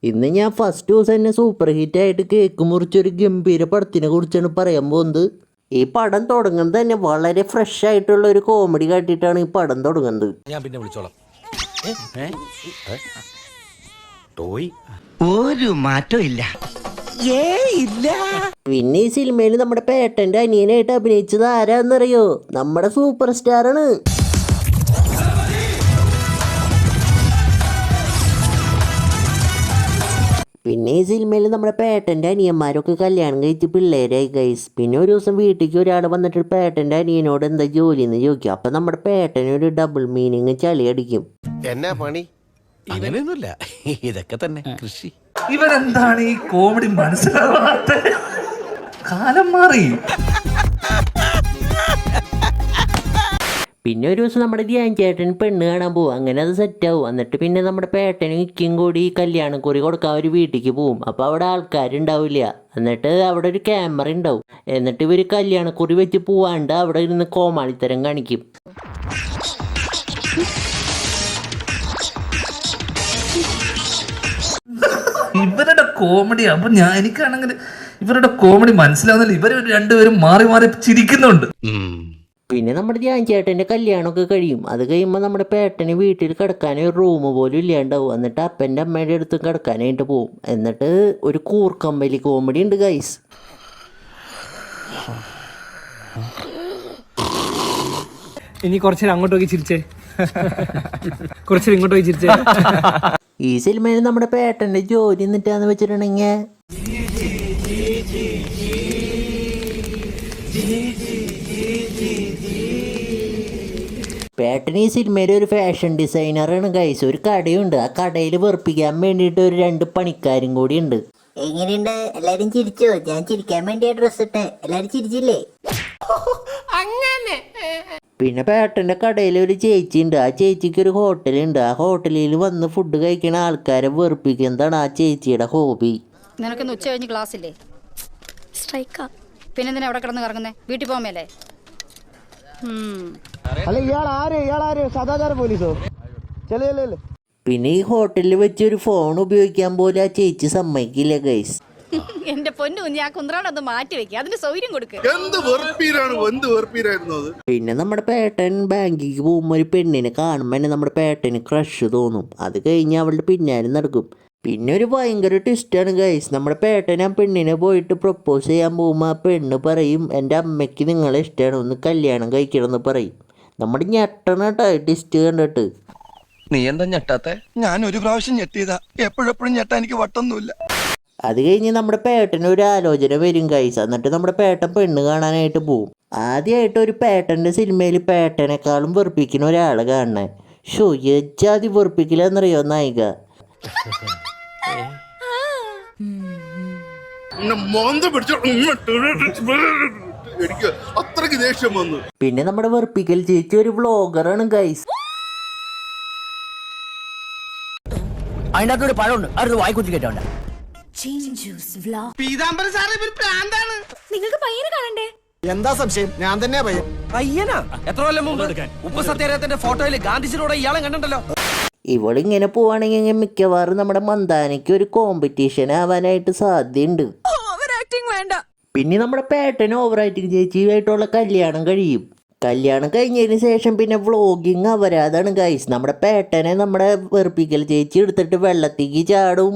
ഇന്ന് ഞാൻ ഫസ്റ്റ് ദിവസം തന്നെ സൂപ്പർ ഹിറ്റ് ആയിട്ട് കേക്ക് മുറിച്ചൊരു ഗംഭീര പടത്തിനെ കുറിച്ചാണ് പറയാൻ പോകുന്നത്. ഈ പടം തുടങ്ങുന്നത് തന്നെ വളരെ ഫ്രഷ് ആയിട്ടുള്ള ഒരു കോമഡി കാട്ടിയിട്ടാണ് ഈ പടം തുടങ്ങുന്നത്. ഞാൻ പിന്നെ വിളിച്ചോളാം. ഒരു മാറ്റവും ഇല്ല. പിന്നെ ഈ സിനിമയിൽ നമ്മുടെ പേട്ടന്റെ അനിയനായിട്ട് അഭിനയിച്ചത് ആരാന്നറിയോ? നമ്മുടെ സൂപ്പർ സ്റ്റാറാണ്. പിന്നെ ഈ സിനിമയിൽ നമ്മുടെ പേട്ടൻ്റെ അനിയന്മാരൊക്കെ കല്യാണം കഴിച്ച് പിള്ളേരായി ഗൈസ്. പിന്നെ ഒരു ദിവസം വീട്ടിലേക്ക് ഒരാൾ വന്നിട്ട് പേട്ടൻ്റെ അനിയനോട് എന്താ ജോലി എന്ന് ചോദിക്കും. അപ്പം നമ്മുടെ പേട്ടനൊരു ഡബിൾ മീനിങ് ചളി അടിക്കും. എന്നാ പണി? അങ്ങനെയൊന്നുമില്ല, ഇതൊക്കെ തന്നെ കൃഷി. ഇവരെന്താണ് ഈ കോമഡി മനസ്സിലാവാത്ത? കാലം മാറി. പിന്നെ ഒരു ദിവസം നമ്മുടെ ധ്യാൻ ചേട്ടൻ പെണ്ണ് കാണാൻ പോകും. അങ്ങനെ അത് സെറ്റാവും. എന്നിട്ട് പിന്നെ നമ്മുടെ പേട്ടനും ഇക്കും കൂടി കല്യാണക്കുറി കൊടുക്കാൻ ഒരു വീട്ടിലേക്ക് പോവും. അപ്പോൾ അവിടെ ആൾക്കാരുണ്ടാവില്ല. എന്നിട്ട് അവിടെ ഒരു ക്യാമറ ഉണ്ടാവും. എന്നിട്ട് ഇവർ കല്യാണക്കുറി വെച്ച് പോവാണ്ട് അവിടെ ഇരുന്ന് കോമാളിത്തരം കാണിക്കും. ഇവരുടെ കോമഡി അപ്പൊ എനിക്കാണെങ്കിൽ ഇവരുടെ കോമഡി മനസ്സിലാവുന്നില്ല. ഇവർ രണ്ടുപേരും മാറി മാറി ചിരിക്കുന്നുണ്ട്. പിന്നെ നമ്മുടെ ധ്യാൻ ചേട്ടൻ്റെ കല്യാണമൊക്കെ കഴിയും. അത് കഴിയുമ്പോൾ നമ്മുടെ പേട്ടന് വീട്ടിൽ കിടക്കാൻ ഒരു റൂം പോലും ഇല്ലാണ്ടാവും. എന്നിട്ട് അപ്പൻ്റെ അമ്മയുടെ അടുത്ത് കിടക്കാനായിട്ട് പോവും. എന്നിട്ട് ഒരു കൂർക്കമ്പലി കോമഡി ഉണ്ട് ഗൈസ്. ഇനി കുറച്ചു അങ്ങോട്ട് നോക്കി ചിരിച്ചേ, കുറച്ചു ഇങ്ങോട്ട് പോയി ചിരിച്ചേ. ഈ സിനിമയിൽ നമ്മുടെ പേട്ടൻ്റെ ജോലി എന്നിട്ടാന്ന് വെച്ചിട്ടുണ്ടെങ്കിൽ പേട്ടൻ ഈ സിനിമയിൽ ഒരു ഫാഷൻ ഡിസൈനറാണ് ഗൈസ്. ഒരു കടയുണ്ട്. ആ കടയിൽ വെറുപ്പിക്കാൻ വേണ്ടിയിട്ട് ഒരു 2 പണിക്കാരും കൂടി ഉണ്ട്. എങ്ങനെയുണ്ട്? എല്ലാരും ചിരിച്ചോ? ഞാൻ ചിരിക്കാൻ വേണ്ടിയാ ഡ്രസ് ഇട്ടെ. എല്ലാരും ചിരിച്ചില്ലേ? പിന്നെ പേട്ടൻ്റെ കടയിൽ ഒരു ചേച്ചി ഉണ്ട്. ആ ചേച്ചിക്ക് ഒരു ഹോട്ടലുണ്ട്. ആ ഹോട്ടലിൽ വന്ന് ഫുഡ് കഴിക്കുന്ന ആൾക്കാരെ വെറുപ്പിക്കുന്നതാണ് ആ ചേച്ചിയുടെ ഹോബി. നിനക്കൊന്ന് ഉച്ച കഴിഞ്ഞ് ക്ലാസ് ഇല്ലേ? സ്ട്രൈക്കാ. പിന്നെന്തിനാ എവിടെ കിടന്ന് കറങ്ങുന്നേ? വീട്ടിൽ പോകാൻ മേലേ? പിന്നെ ഈ ഹോട്ടലിൽ വെച്ച് ഒരു ഫോൺ ഉപയോഗിക്കാൻ പോലും ആ ചേച്ചി സമ്മതിക്കില്ല ഗൈസ്. എന്റെ പൊന്നു കുഞ്ഞി, ആ കുന്ത്രാടൊന്ന് മാറ്റി വെക്കുക, അതിന് സൗകര്യം കൊടുക്കുക. പിന്നെ നമ്മുടെ പേട്ടൻ ബാങ്കിക്ക് പോകുമ്പോൾ ഒരു പെണ്ണിനെ കാണുമ്പോൾ തന്നെ നമ്മുടെ പേട്ടന് ക്രഷ് തോന്നും. അത് കഴിഞ്ഞ് അവളുടെ പിന്നാലെ നടക്കും. പിന്നെ ഒരു ഭയങ്കര ട്വിസ്റ്റാണ് ഗൈസ്. നമ്മുടെ പേട്ടൻ ആ പെണ്ണിനെ പോയിട്ട് പ്രപ്പോസ് ചെയ്യാൻ പോകുമ്പോൾ ആ പെണ്ണ് പറയും, എൻ്റെ അമ്മയ്ക്ക് നിങ്ങളെ ഇഷ്ടമാണ്, ഒന്ന് കല്യാണം കഴിക്കണം എന്ന് പറയും. നമ്മുടെ ഞെട്ടണ കേട്ടോ ട്വിസ്റ്റ് കണ്ടിട്ട്. നീ എന്താ ഞെട്ടാത്തെ? ഞാൻ ഒരു പ്രാവശ്യം ഞെട്ടിയതാ, എപ്പോഴെപ്പോഴും ഞെട്ടാ എനിക്ക് വട്ടൊന്നുമില്ല. അത് കഴിഞ്ഞ് നമ്മുടെ പേട്ടന് ഒരു ആലോചന വരും ഗൈസ്. എന്നിട്ട് നമ്മുടെ പേട്ടൻ പെണ്ണ് കാണാനായിട്ട് പോവും. ആദ്യമായിട്ട് ഒരു പേട്ടൻ്റെ സിനിമയിൽ പേട്ടനേക്കാളും വെറുപ്പിക്കുന്ന ഒരാളെ കാണണേ. ഷോ എജാതി വെറുപ്പിക്കില്ല എന്നറിയോ നായിക. പിന്നെ നമ്മുടെ വെറുപ്പിക്കൽ ചേച്ചി ഒരു വ്ളോഗറാണ് ഗൈസ്. അതിനകത്തൊരു പഴമുണ്ട്, അടുത്ത് വായിക്കുത്തി കേട്ടോണ്ട്. നിങ്ങൾക്ക് പയ്യനെ കാണണ്ടേ? എന്താ സംശയം? ഞാൻ തന്നെ പയ്യനാ. എത്ര കൊല്ലം മുമ്പ് ഉപ്പ് സത്യാഗ്രഹത്തിന്റെ ഫോട്ടോയിൽ ഗാന്ധിജിയോടെ ഇയാളെ കണ്ടിട്ടല്ലോ. ഇവളിങ്ങനെ പോവാണെങ്കിൽ മിക്കവാറും നമ്മുടെ മന്ദാനയ്ക്ക് ഒരു കോമ്പറ്റീഷൻ ആവാനായിട്ട് സാധ്യതയുണ്ട്. പിന്നെ നമ്മുടെ പേട്ടന് ഓവർ ആക്ടിങ് ചേച്ചിയായിട്ടുള്ള കല്യാണം കഴിയും. കല്യാണം കഴിഞ്ഞതിന് ശേഷം പിന്നെ വ്ളോഗിങ് അവരാതാണ് ഗൈസ്. നമ്മുടെ പേട്ടനെ നമ്മുടെ വെറുപ്പിക്കൽ ചേച്ചി എടുത്തിട്ട് വെള്ളത്തേക്ക് ചാടും.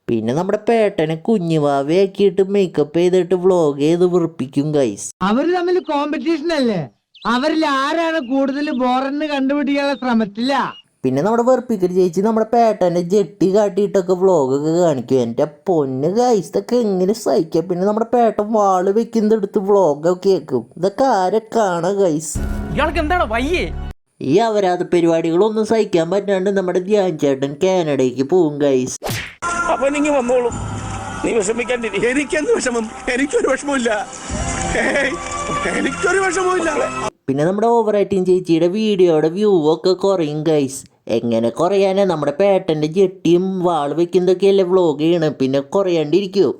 പിന്നെ നമ്മുടെ പേട്ടനെ കുഞ്ഞുവാവയാക്കിയിട്ട് മേക്കപ്പ് ചെയ്തിട്ട് വ്ളോഗ് ചെയ്ത് വെറുപ്പിക്കും ഗൈസ്. അവര് തമ്മിൽ കോമ്പറ്റീഷൻ അല്ലേ? അവരിൽ ആരാണ് കൂടുതൽ ബോറന്ന് കണ്ടുപിടിക്കാനുള്ള ശ്രമത്തില്ല. പിന്നെ നമ്മുടെ വെറുപ്പിക്കൽ ചേച്ചി നമ്മുടെ പേട്ടനെ ജെട്ടി കാട്ടിയിട്ടൊക്കെ വ്ളോഗൊക്കെ കാണിക്കും. എൻ്റെ പൊന്ന് ഗൈസ്, ഇതൊക്കെ എങ്ങനെ സഹിക്കാം. പിന്നെ നമ്മുടെ പേട്ടൻ വാള് വെക്കുന്നതെടുത്ത് വ്ളോഗൊക്കെ കേൾക്കും. ഇതൊക്കെ ആരെ കാണാം ഗൈസ്. ഇയാൾക്ക് എന്താണ് വയ്യേ? ഈ അപരാധ പരിപാടികളൊന്നും സഹിക്കാൻ പറ്റാണ്ട് നമ്മുടെ ധ്യാൻ ചേട്ടൻ കാനഡയ്ക്ക് പോവും ഗൈസ്. അപ്പൊ നിങ്ങൾ വന്നോളൂ, നീ വിഷമിക്കാണ്ടി. എനിക്കെന്ത് വിഷമം? എനിക്കൊരു വിഷമമില്ല, എനിക്കൊരു വിഷമമില്ല. പിന്നെ നമ്മുടെ ഓവർ ആക്ടിങ് ചേച്ചിയുടെ വീഡിയോയുടെ വ്യൂ ഒക്കെ കുറയും ഗൈസ്. എങ്ങനെ കുറയാനാ? നമ്മുടെ പേട്ടൻ്റെ ജെട്ടിയും വാൾ വെക്കുന്നതൊക്കെയല്ലേ വ്ളോഗ് ചെയ്യണം. പിന്നെ കുറയാണ്ടിരിക്കുമോ?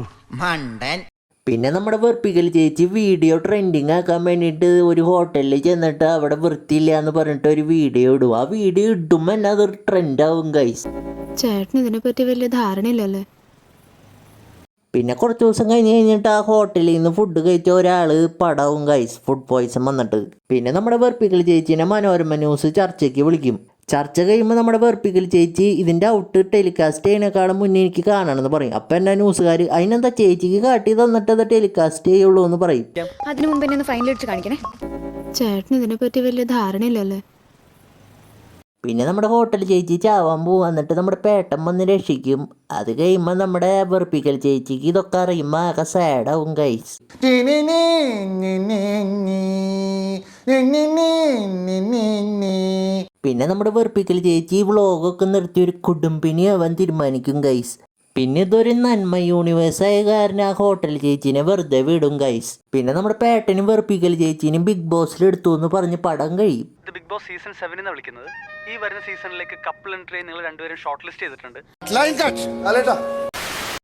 പിന്നെ നമ്മുടെ വെറുപ്പിക്കൽ ചേച്ചി വീഡിയോ ട്രെൻഡിങ് ആക്കാൻ വേണ്ടിയിട്ട് ഒരു ഹോട്ടലിൽ ചെന്നിട്ട് അവിടെ വൃത്തിയില്ല എന്ന് പറഞ്ഞിട്ട് ഒരു വീഡിയോ ഇടും. ആ വീഡിയോ ഇടുമ്പോൾ തന്നെ അതൊരു ട്രെൻഡാവും ഗൈസ്. ചേട്ടന് ഇതിനെപ്പറ്റി വലിയ ധാരണയില്ലല്ലേ? പിന്നെ കുറച്ച് ദിവസം കഴിഞ്ഞിട്ട് ആ ഹോട്ടലിൽ നിന്ന് ഫുഡ് കഴിച്ച ഒരാൾ പടവും ഗൈസ്, ഫുഡ് പോയ്സൺ വന്നിട്ട്. പിന്നെ നമ്മുടെ വെറുപ്പിക്കൽ ചേച്ചീനെ മനോരമ ന്യൂസ് ചർച്ചയ്ക്ക് വിളിക്കും. ചർച്ച കഴിയുമ്പോൾ നമ്മുടെ വെറുപ്പിക്കൽ ചേച്ചി ഇതിൻ്റെ ഔട്ട് ടെലികാസ്റ്റ് ചെയ്യുന്നതിനേക്കാളും മുന്നേ എനിക്ക് കാണണമെന്ന് പറയും. അപ്പം എന്നാ ന്യൂസുകാർ അതിനെന്താ ചേച്ചിക്ക് കാട്ടി തന്നിട്ട് അത് ടെലികാസ്റ്റ് ചെയ്യുള്ളൂ എന്ന് പറയും. അതിനു മുമ്പ് എന്നെ ഒന്ന് ഫൈനൽ അടിച്ച് കാണിക്കണേ. ചേട്ടന് ഇതിനെപ്പറ്റി വലിയ ധാരണയില്ലല്ലേ? പിന്നെ നമ്മുടെ ഹോട്ടൽ ചേച്ചി ചാവാൻ പോകും. എന്നിട്ട് നമ്മുടെ പേട്ടൻ വന്ന് രക്ഷിക്കും. അത് കഴിയുമ്പോൾ നമ്മുടെ വെറുപ്പിക്കൽ ചേച്ചിക്ക് ഇതൊക്കെ അറിയുമ്പോൾ ആകെ സാഡാവും ഗൈസ്. പിന്നെ നമ്മുടെ വെറുപ്പിക്കൽ ചേച്ചി വ്ളോഗൊക്കെ നിർത്തി ഒരു കുടുംബിനി ആവാൻ തീരുമാനിക്കും ഗൈസ്. പിന്നെ ഇതൊരു നന്മ യൂണിവേഴ്സായ കാരണം ആ ഹോട്ടൽ ചേച്ചീനെ വെറുതെ വിടും ഗൈസ്. പിന്നെ നമ്മുടെ പേട്ടനും വെറുപ്പിക്കൽ ചേച്ചീനും ബിഗ് ബോസിൽ എടുത്തു എന്ന് പറഞ്ഞ് പടം കഴിയും. ഇത് ബിഗ് ബോസ് സീസൺ 7 എന്നാണ് വിളിക്കുന്നത്. ഈ വരുന്ന സീസണിലേക്ക് കപ്പിൾ എൻട്രി നിങ്ങൾ രണ്ടുപേരും ഷോർട്ട് ലിസ്റ്റ് ചെയ്തിട്ടുണ്ട്.